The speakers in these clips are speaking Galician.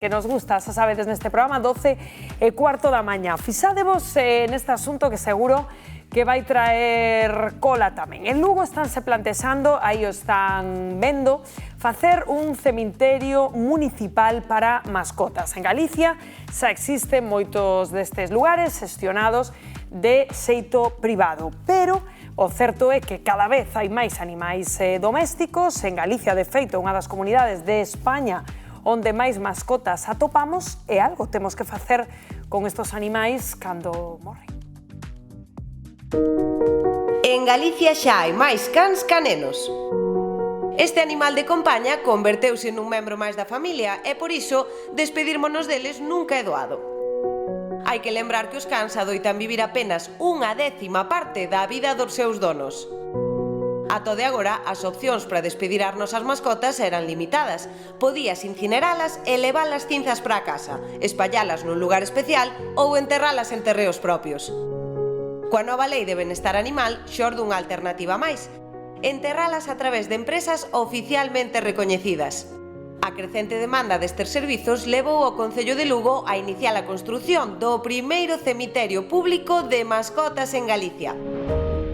que nos gusta, xa sabedes, neste programa, 12:15 da mañá. Fixádevos neste asunto que seguro que vai traer cola tamén. En Lugo estánse plantexando, aí o están vendo, facer un cemiterio municipal para mascotas. En Galicia xa existen moitos destes lugares xestionados de xeito privado, pero o certo é que cada vez hai máis animais domésticos. En Galicia, de feito, unha das comunidades de España onde máis mascotas atopamos, e algo temos que facer con estos animais cando morren. En Galicia xa hai máis cans ca nenos. Este animal de compañía converteuse nun membro máis da familia e por iso despedirmonos deles nunca é doado. Hai que lembrar que os cans adoitan vivir apenas unha décima parte da vida dos seus donos. Ata de agora, as opcións para despedir as nosas mascotas eran limitadas. Podías incineralas e levar as cinzas para a casa, espallalas nun lugar especial ou enterralas en terreos propios. Coa nova lei de benestar animal, xorde unha alternativa máis: enterralas a través de empresas oficialmente recoñecidas. A crecente demanda destes servizos levou ao Concello de Lugo a iniciar a construción do primeiro cemiterio público de mascotas en Galicia.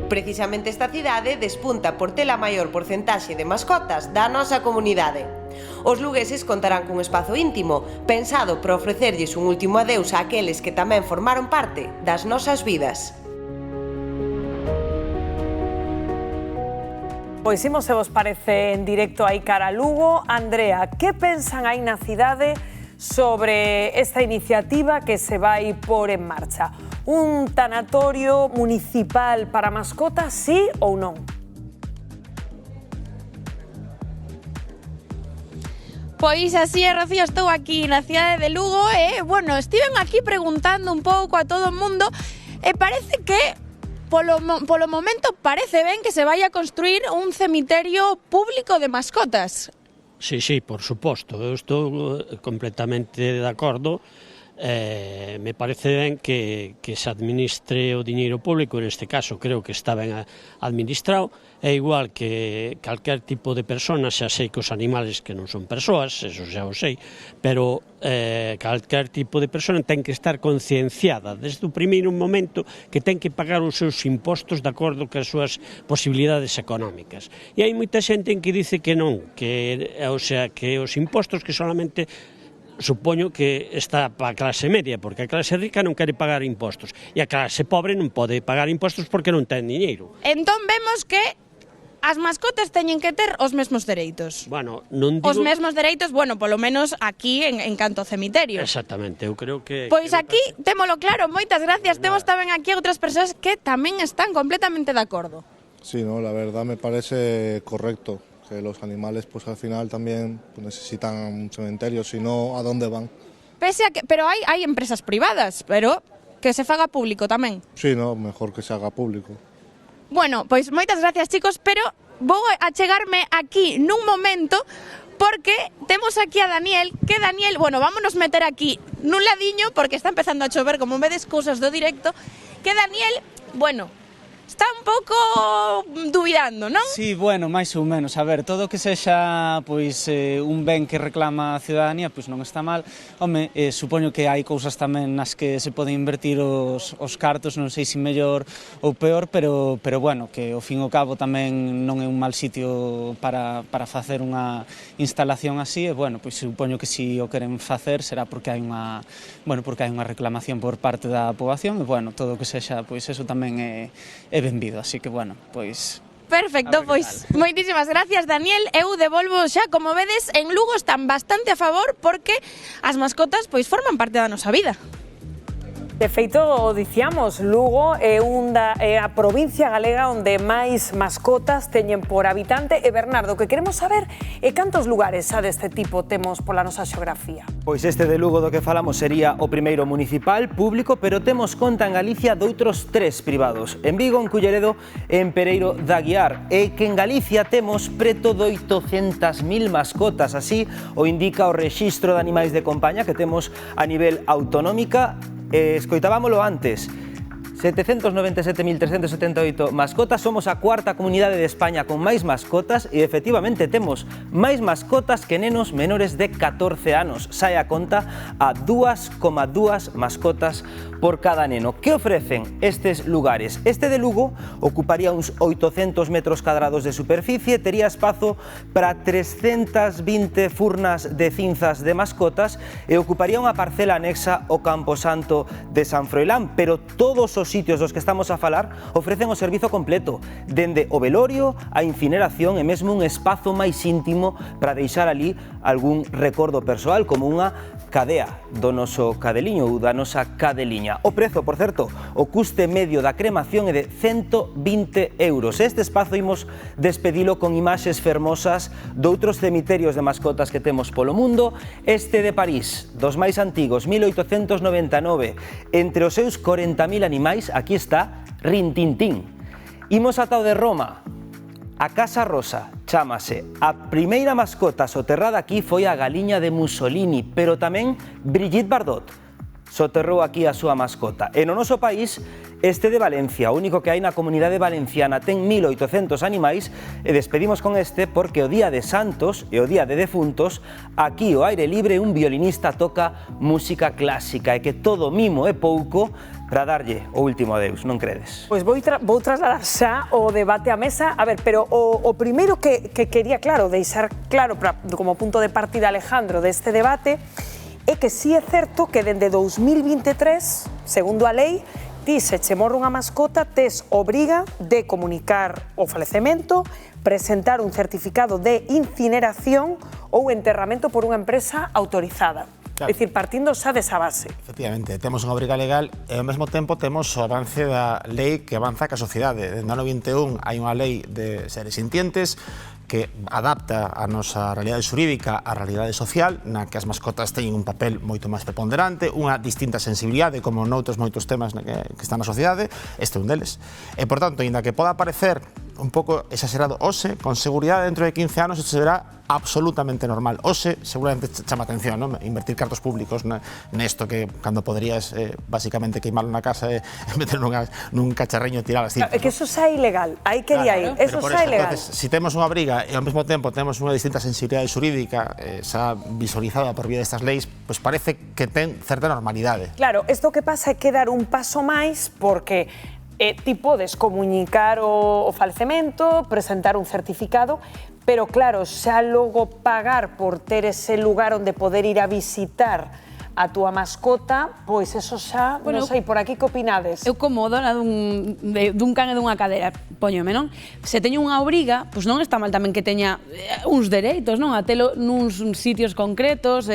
Precisamente esta cidade despunta por ter a maior porcentaxe de mascotas da nosa comunidade. Os lugueses contarán cun espazo íntimo, pensado para ofrecerlles un último adeus a aqueles que tamén formaron parte das nosas vidas. Pois imos, se vos parece, en directo aí cara a Lugo. Andrea, que pensan aí na cidade sobre esta iniciativa que se vai pôr en marcha? Un tanatorio municipal para mascotas, sí ou non? Pois así é, Rocío, estou aquí na cidade de Lugo e, bueno, estiven aquí preguntando un pouco a todo o mundo e parece que polo momento parece ben que se vai a construir un cemiterio público de mascotas. Sí, por suposto, eu estou completamente de acordo. Me parece ben que se administre o diñeiro público, neste caso creo que está ben administrado. É igual que calquer tipo de persona, xa sei que os animales que non son persoas, eso xa o sei, pero calquer tipo de persona ten que estar concienciada desde o primeiro momento que ten que pagar os seus impostos de acordo con as súas posibilidades económicas. E hai moita xente en que dice que non, que os impostos que solamente supoño que está para a clase media, porque a clase rica non quere pagar impostos e a clase pobre non pode pagar impostos porque non ten diñeiro. Entón vemos que as mascotas teñen que ter os mesmos dereitos. Bueno, non digo... Os mesmos dereitos, bueno, polo menos aquí en canto ao cemiterio. Exactamente, eu creo que... Pois aquí, témolo claro, moitas gracias. Temos tamén aquí outras persoas que tamén están completamente de acordo. Sí, no, la verdad me parece correcto que los animales pues al final también necesitan un cementerio, si no, ¿a dónde van? Pese a que, pero hai empresas privadas, pero que se faga público tamén. Sí, no, mejor que se haga público. Bueno, pois moitas gracias, chicos, pero vou a chegarme aquí nun momento porque temos aquí a Daniel, que Daniel, bueno, vámonos meter aquí nun ladiño porque está empezando a chover, como vedes, cousas do directo, que Daniel, bueno, está un pouco dubidando, non? Sí, bueno, máis ou menos. A ver, todo o que sexa pois un ben que reclama a ciudadanía, pois non está mal. Home, supoño que hai cousas tamén nas que se poden invertir os cartos, non sei se mellor ou peor, pero bueno, que ao fin e ao cabo tamén non é un mal sitio para facer unha instalación así, e bueno, pois supoño que se o queren facer será porque hai unha, bueno, porque hai unha reclamación por parte da poboación, e bueno, todo o que sexa, pois eso tamén é benvido, así que bueno, pois... Perfecto, pois moitísimas gracias, Daniel. Eu devolvo xa, como vedes, en Lugo están bastante a favor porque as mascotas pois forman parte da nosa vida. De feito, o dicíamos, Lugo é a provincia galega onde máis mascotas teñen por habitante. E Bernardo, o que queremos saber é cantos lugares xa deste tipo temos pola nosa xeografía. Pois este de Lugo do que falamos sería o primeiro municipal, público, pero temos conta en Galicia doutros 3 privados. En Vigo, en Culleredo e en Pereiro de Aguiar. E que en Galicia temos preto de 800.000 mascotas, así o indica o rexistro de animais de compañía que temos a nivel autonómica. Escoitábamolo antes, 797.378 mascotas, somos a cuarta comunidade de España con máis mascotas e efectivamente temos máis mascotas que nenos menores de 14 anos. Sae a conta a 2,2 mascotas por cada neno. Que ofrecen estes lugares? Este de Lugo ocuparía uns 800 metros cadrados de superficie, tería espazo para 320 furnas de cinzas de mascotas e ocuparía unha parcela anexa ao Camposanto de San Froilán, pero todos os sitios dos que estamos a falar ofrecen o servizo completo, dende o velorio, a incineración e mesmo un espazo máis íntimo para deixar ali algún recordo persoal, como unha cadea do noso cadeliño ou da nosa cadeliña. O prezo, por certo, o custe medio da cremación é de 120 euros. Este espazo imos despedilo con imaxes fermosas doutros cemiterios de mascotas que temos polo mundo. Este de París, dos máis antigos, 1899, entre os seus 40.000 animais, aquí está Rintintín. Imos ata o de Roma. A Casa Rosa, chámase. A primeira mascota soterrada aquí foi a galiña de Mussolini, pero tamén Brigitte Bardot soterrou aquí a súa mascota. E no noso país, este de Valencia, o único que hai na comunidade valenciana, ten 1.800 animais, e despedimos con este porque o día de Santos e o día de defuntos, aquí ao aire libre un violinista toca música clásica, e que todo mimo é pouco para darlle o último adeus, non credes? Pois vou trasladar xa o debate á mesa. A ver, pero o primeiro que quería, claro, deixar claro como punto de partida, Alejandro, deste debate, é que sí é certo que dende 2023, segundo a lei, ti se che morre unha mascota, tes obriga de comunicar o falecemento, presentar un certificado de incineración ou enterramento por unha empresa autorizada. Claro. É dicir, partindo xa desa base. Efectivamente, temos unha obriga legal e ao mesmo tempo temos o avance da lei que avanza ca sociedade. Desde o ano 21 hai unha lei de seres sintientes que adapta a nosa realidade xurídica á realidade social, na que as mascotas teñen un papel moito máis preponderante, unha distinta sensibilidade, como noutros moitos temas que están na sociedade, este é un deles. E, por tanto, ainda que poda parecer un pouco exagerado hoxe, con seguridade dentro de 15 anos isto será absolutamente normal. Hoxe seguramente chama atención, non? Invertir cartos públicos nesto que cando poderías basicamente queimarlo na casa e meterlo nun cacharreño e tirar as cintas. É que eso xa é ilegal, aí quería ir, eso xa é ilegal. Entonces, si temos unha briga e ao mesmo tempo temos unha distinta sensibilidade xurídica xa visualizada por vía destas leis, pois parece que ten certa normalidade. Claro, isto que pasa é que dar un paso máis porque ti podes comunicar o falecemento, presentar un certificado, pero claro, xa logo pagar por ter ese lugar onde poder ir a visitar a túa mascota, pois eso xa, bueno, non sei, por aquí que opinades? Eu como dona dun can e dunha cadera, póñome, non? Se teño unha obriga, pois non está mal tamén que teña uns dereitos, non? A telo nuns sitios concretos,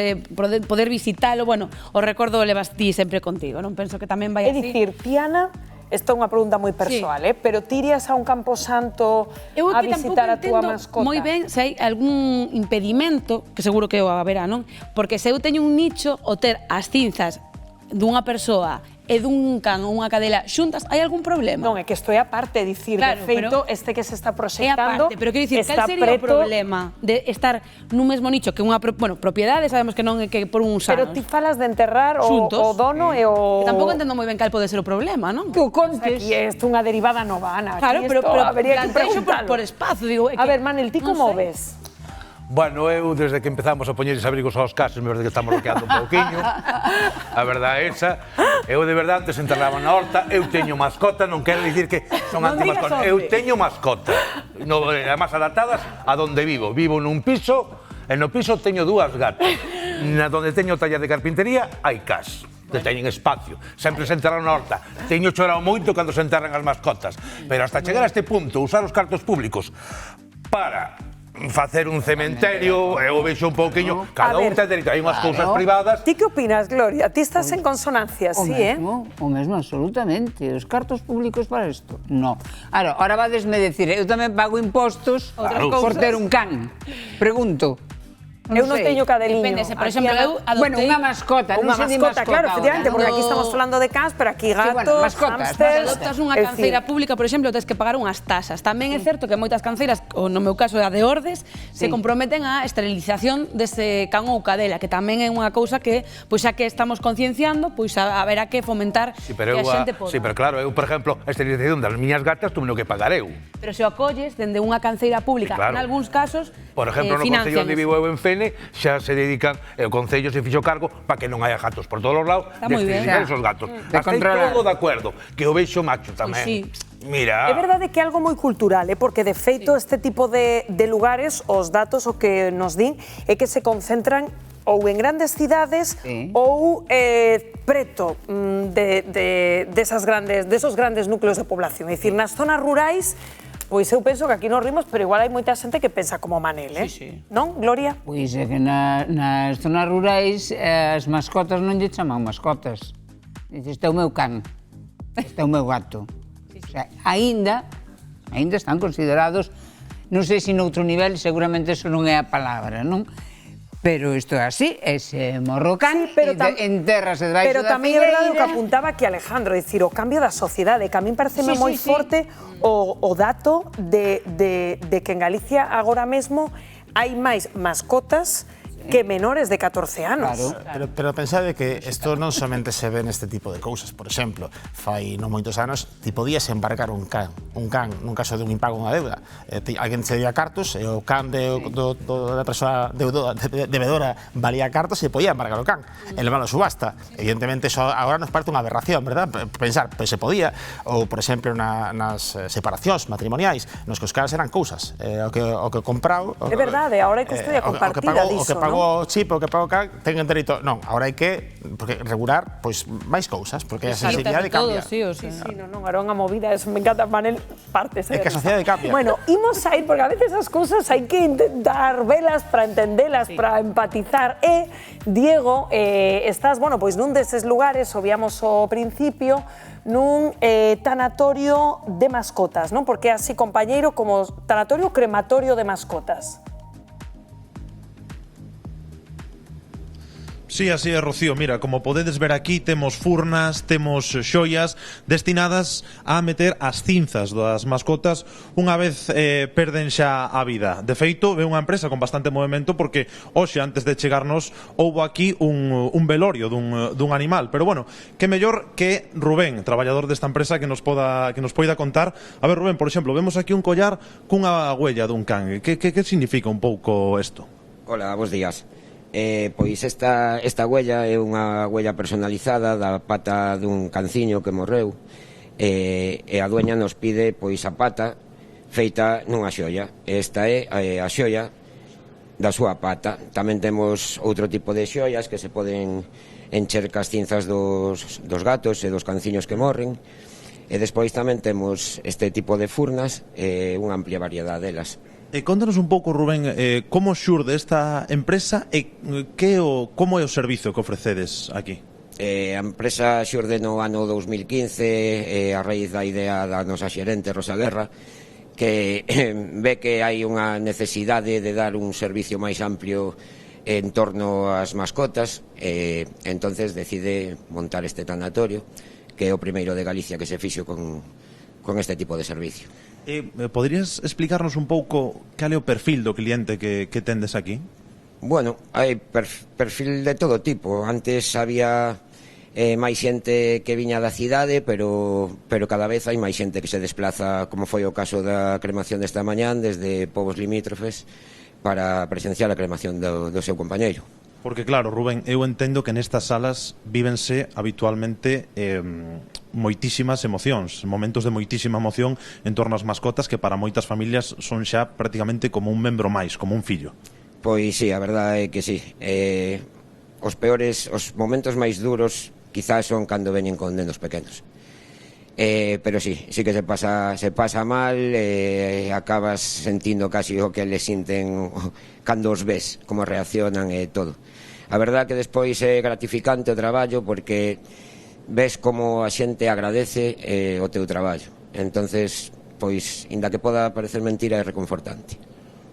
poder visitalo, bueno, o recordo levas ti sempre contigo, non? Penso que tamén vai así. É dicir, Tiana, esta é unha pregunta moi persoal, pero ti irías a un camposanto a visitar a túa mascota? Moi ben se hai algún impedimento, que seguro que o haberá, non? Porque se eu teño un nicho, o ter as cinzas dunha persoa e dun can ou unha cadela xuntas, hai algún problema? Non, é que isto é aparte, dicir, claro, de feito, este que se está proxectando, pero quero dicir, cal sería o problema de estar nun mesmo nicho que unha, bueno, propiedade, sabemos que non é que por uns anos. Pero ti falas de enterrar o dono e o... Que tampouco entendo moi ben cal pode ser o problema, non? Que o contes. Aquí é unha derivada nova, Ana. Claro, pero habría que preguntarlo. Por espazo, digo... A ver, Manel, ti como ves? Bueno, eu desde que empezamos a poñer abrigos aos casos, me verdade que estamos bloqueando un pouquiño. A verdade é esa. Eu de verdade antes enterraba na horta, eu teño mascota, non quero dicir que son anti-mascota. Eu teño mascota. Además adaptadas a donde vivo. Vivo nun piso, e no piso teño dúas gatas. Na donde teño taller de carpintería, hai cas. Que teñen espacio, sempre se enterran na horta. Teño chorado moito cando se enterran as mascotas. Pero hasta chegar a este punto, usar os cartos públicos para facer un cementerio, eu vexo un pouquiño, cada un ten dereito, hai unhas cousas privadas. Ti que opinas, Gloria? Ti estás en consonancia, sí, O mesmo, absolutamente. Os cartos públicos para isto, no. Ahora vadesme decir, eu tamén pago impostos por ter un can. Pregunto. Eu non teño cadeliño. Depende, por exemplo, eu Bueno, adoptei unha mascota, non Unha se di mascota, claro, ahora, efectivamente, non? porque aquí estamos falando de cans, pero aquí gatos, mascotas, hámsters... adoptas unha é canceira dicir, pública, por exemplo, tens que pagar unhas tasas. Tamén é certo que moitas canceiras, ou no meu caso a de Ordes, se comprometen á esterilización dese can ou cadela, que tamén é unha cousa que, pois xa que estamos concienciando, pois haberá que fomentar Sí, pero que a xente poda. sí, pero claro, eu, por exemplo, a esterilización das miñas gatas tuve que pagar eu. Pero se o acolles dende unha canceira pública, Claro. en algúns casos, Por exemplo, no Concello onde vivo eu en Fene, xa se dedican, o Concello se fixo cargo para que non haya gatos por todos os lados, Está de moi ben. esterilizar esos gatos. De Hasta aí controlar. todo de acuerdo, que o veixo macho tamén. sí. Mira. É verdade que é algo moi cultural, porque de feito este tipo de lugares, os datos o que nos din é que se concentran ou en grandes cidades ou preto desos grandes núcleos de población. É dicir, nas zonas rurais, pois eu penso que aquí nos rimos, pero igual hai moita xente que pensa como Manel, non, Gloria? Pois é que nas zonas rurais as mascotas non lle chaman mascotas. Dices, este é o meu can, este é o meu gato. O sea, aínda están considerados, non sei se noutro nivel, seguramente eso non é a palabra, non? Pero isto é así, ese morro can, entérrase debaixo pero da tamén é verdade o que figueira. apuntaba aquí Alejandro, é dicir, o cambio da sociedade, que a min pareceme moi forte o dato de que en Galicia agora mesmo hai máis mascotas que menores de 14 anos. Claro. Pero pensade que isto non somente se ve neste tipo de cousas. Por exemplo, fai non moitos anos ti podías embarcar un can nun caso de un impago unha deuda. Alguén che día cartos e o can da persoa devedora valía cartos e podía embarcar o can e leválo a subasta. Evidentemente, eso agora nos parte unha aberración, verdad? Pensar, pois se podía, ou, por exemplo, nas separacións matrimoniais, nos que os caras eran cousas. O que comprado... É verdade, agora hai custodia compartida diso, non? O chip, o que pago can, ten dereito... Non, agora hai que regular pois máis cousas, porque a sensibilidade cambia. Sí, non, era unha movida, eso me encanta, Manel, partes. É que a sociedade cambia. Bueno, imos a ir, porque a veces as cousas hai que intentar velas para entendelas, para empatizar. E, Diego, estás, bueno, pois nun deses lugares, obviamos ao principio, nun tanatorio de mascotas, non? Porque é así, compañeiro, como tanatorio crematorio de mascotas. Sí, así é, Rocío. Mira, como podedes ver aquí, temos furnas, temos xoias destinadas a meter as cinzas das mascotas unha vez perden xa a vida. De feito, é unha empresa con bastante movimento porque hoxe, antes de chegarnos, houbo aquí un velorio dun animal. Pero bueno, que mellor que Rubén, traballador desta empresa, que nos poida contar. A ver, Rubén, por exemplo, vemos aquí un collar cunha huella dun can. Que significa un pouco isto? Hola, bons días. Pois esta huella é unha huella personalizada da pata dun canciño que morreu e a dueña nos pide pois a pata feita nunha xoia. Esta é a xoia da súa pata. Tamén temos outro tipo de xoias que se poden encher cas cinzas dos gatos e dos canciños que morren, e despois tamén temos este tipo de furnas e unha amplia variedade delas. Contanos un pouco, Rubén, como xurde esta empresa e como é o servizo que ofrecedes aquí? A empresa xurde no ano 2015 a raíz da idea da nosa xerente, Rosa Guerra, que ve que hai unha necesidade de dar un servicio máis amplio en torno ás mascotas, entonces decide montar este tanatorio, que é o primeiro de Galicia que se fixo con este tipo de servicio. Poderías explicarnos un pouco cal é o perfil do cliente que tendes aquí? Bueno, hai perfil de todo tipo. Antes había máis xente que viña da cidade, pero cada vez hai máis xente que se desplaza, como foi o caso da cremación desta mañán, desde povos limítrofes para presenciar a cremación do seu compañeiro. Porque claro, Rubén, eu entendo que nestas salas vívense habitualmente moitísimas emocións, momentos de moitísima emoción en torno ás mascotas que para moitas familias son xa prácticamente como un membro máis, como un fillo. Pois sí, a verdade é que sí. Os momentos máis duros quizás son cando veñen con nenos pequenos. Pero sí que se pasa mal, acabas sentindo casi o que les sinten cando os ves, como reaccionan e todo. A verdade que despois é gratificante o traballo porque ves como a xente agradece o teu traballo. Entonces, pois, inda que poda parecer mentira, é reconfortante.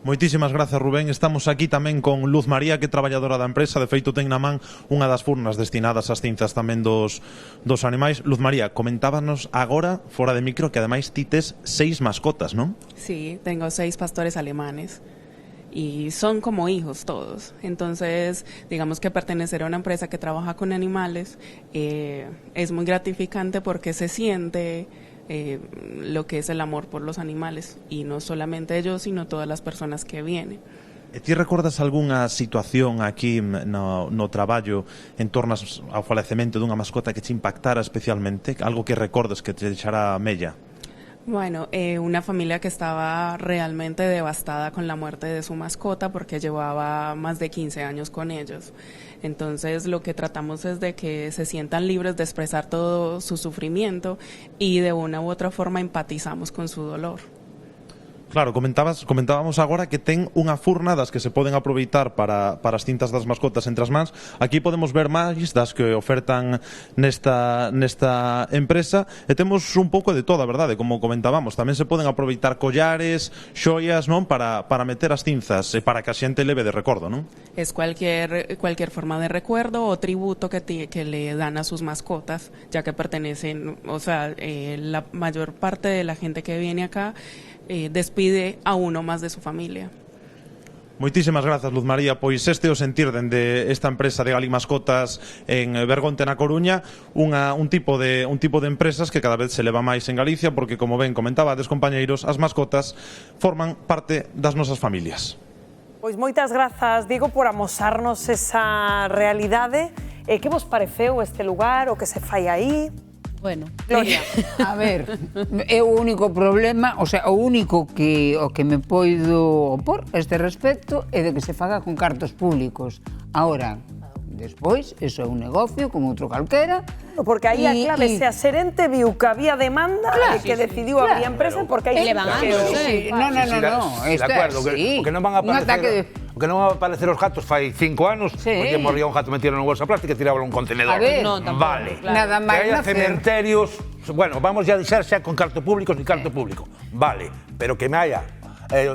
Moitísimas grazas, Rubén. Estamos aquí tamén con Luz María, que é traballadora da empresa. De feito, ten na man unha das furnas destinadas ás cinzas tamén dos animais. Luz María, comentábanos agora, fora de micro, que ademais ti tes 6 mascotas, non? Sí, tengo 6 pastores alemanes y son como hijos todos. Entonces, digamos que pertenecer a una empresa que trabaja con animales es muy gratificante porque se siente lo que es el amor por los animales, y no solamente ellos, sino todas las personas que vienen. E ti recordas algunha situación aquí no traballo en torno ao falecemento dunha mascota que te impactara especialmente? Algo que recordes que te deixara mella? Bueno, una familia que estaba realmente devastada con la muerte de su mascota porque llevaba más de 15 años con ellos. Entonces lo que tratamos es de que se sientan libres de expresar todo su sufrimiento y de una u otra forma empatizamos con su dolor. Claro, comentábamos agora que ten unha furna das que se poden aproveitar para as cintas das mascotas entre as mans. Aquí podemos ver máis das que ofertan nesta empresa, e temos un pouco de toda, verdade, como comentábamos. Tamén se poden aproveitar collares, xoias, non, para meter as cinzas e para que a xente leve de recordo, non? Es cualquier forma de recuerdo o tributo que le dan a sus mascotas, ya que pertenecen, o sea, la mayor parte de la gente que viene acá despide a uno más de su familia. Moitísimas grazas, Luz María. Pois este é o sentir dende esta empresa de Gali Mascotas en Bergonte, na Coruña, un tipo de empresas que cada vez se leva máis en Galicia, porque, como ben comentaba, compañeiros, as mascotas forman parte das nosas familias. Pois moitas grazas, Diego, por amosarnos esa realidade. Que vos pareceu este lugar, o que se fai aí? Bueno, Gloria. A ver, é o único problema, o sea, o único que me poido opor a este respecto é de que se faga con cartos públicos. Ahora, despois, eso é un negocio como outro calquera. Porque aí a clave, se a xerente viu que había demanda, claro, que decidiu abrir a empresa, porque aí levan anos. No, de acordo, o que non van a aparecer... O que non van a aparecer os gatos fai 5 anos, porque morría un gato metido na bolsa plástica e tirábalo un contenedor. A ver, vale. Claro. Nada máis que haya cementerios, bueno, vamos ya a deixar xa con carto público, sin carto público. Vale, pero que me haya,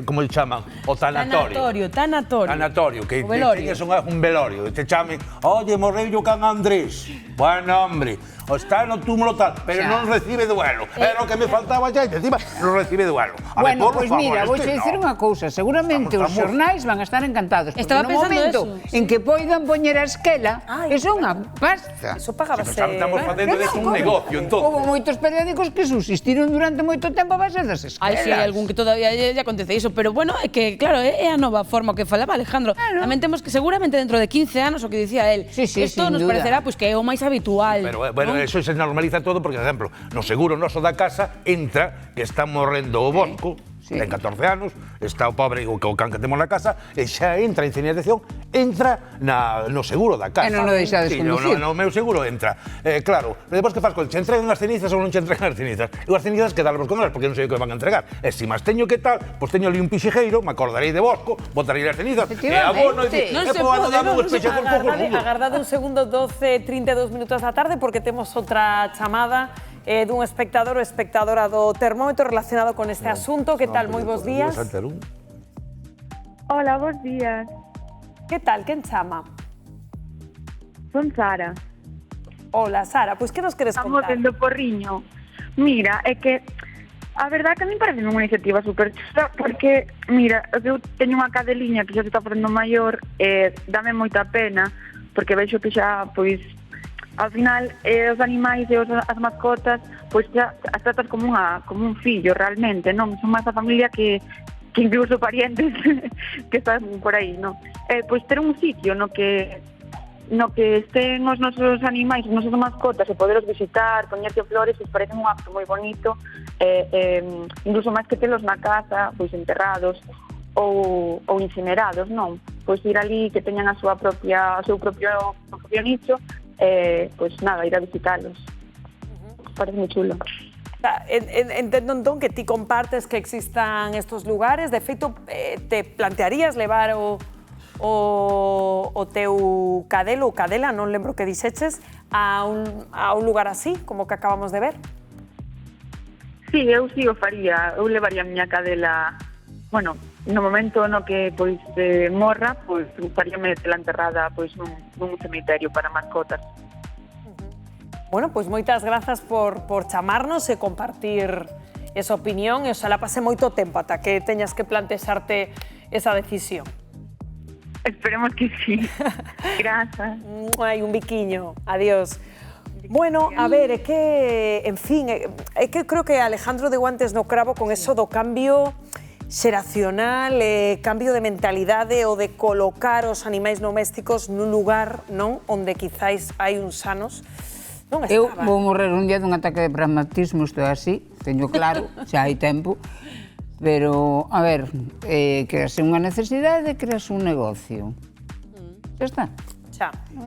como le chaman, o tanatorio. Tanatorio, que teñes un velorio, e te chamen, oye, morreu o can Andrés. Bueno, hombre, está no túmulo tal, pero non recibe duelo. Era o que me faltaba xa, e encima non recibe duelo. Bueno, pois mira, vou dicir unha cousa, seguramente os xornais van a estar encantados, porque no momento en que poidan poñer a esquela, eso é unha pasta. Eso pagábase. Estamos facendo deso un negocio, entón. Houve moitos periódicos que subsistiron durante moito tempo a base das esquelas. Ai, si, hai algún que todavía lle acontece iso, pero bueno, é que, claro, é a nova forma que falaba Alejandro. Tamén temos que, seguramente, dentro de 15 anos, o que dicía él, isto nos parecerá que é o máis habitual. Pero, bueno, eso se normaliza todo, porque, por exemplo, no seguro noso da casa entra que está morrendo o Bosco, ten 14 anos, está o pobre o can que temos na casa, e xa entra a incineración, entra no seguro da casa. E non o deixades conducir. No meu seguro entra. Claro, pero depois que faz con, che entregan as cenizas ou non che entregan as cenizas? E as cenizas quedarvos con elas, porque non sei o que van a entregar. E se mas teño que tal, pois teño ali un pixejeiro, me acordarei de Bosco, botarei as cenizas, e abono, e agardade un segundo, 12:32 minutos da tarde, porque temos outra chamada dun espectador ou espectadora do termómetro relacionado con este asunto. Que tal? Moi bons días. Hola, bons días. Que tal? Quen chama? Son Sara. Hola, Sara. Pois que nos queres contar? Estamos vendo Porriño. Mira, é que a verdade que a mí parece unha iniciativa super chula, porque, mira, eu teño unha cadeliña que xa se está facendo maior, e dame moita pena, porque vexo que xa, pois, ao final, os animais e as mascotas, pois xa as tratas como un fillo, realmente, non? Son máis a familia que incluso parientes que están por aí, non? Pois ter un sitio no que estén os nosos animais, os nosos mascotas, e poderos visitar, poñerte flores, pois parece un acto moi bonito, incluso máis que telos na casa, pois enterrados ou incinerados, non? Pois ir ali, que teñan o seu propio nicho, pois nada, ir a visitarlos. Parece moi chulo. Entendo entón que ti compartes que existan estos lugares. De feito, te plantearías levar o teu cadelo ou cadela, non lembro que dixeches, a un lugar así, como que acabamos de ver? Sí, eu o faría. Eu levaría a miña cadela, bueno, no momento no que pois morra, pois gustaríame tela enterrada pois nun cemiterio para mascotas. Bueno, pois moitas grazas por chamarnos e compartir esa opinión, e oxalá pase moito tempo ata que teñas que plantexarte esa decisión. Esperemos que sí. Grazas. Ai, un biquiño. Adiós. Bueno, a ver, é que, en fin, é que creo que Alejandro deu antes no cravo con eso do cambio xeracional, cambio de mentalidade ou de colocar os animais domésticos nun lugar, non, onde quizáis hai uns anos. Non Eu estaba. vou morrer un día dun ataque de pragmatismo, isto é así, teño claro, xa hai tempo, pero, a ver, crease unha necesidade, crease un negocio. Xa está. Xa.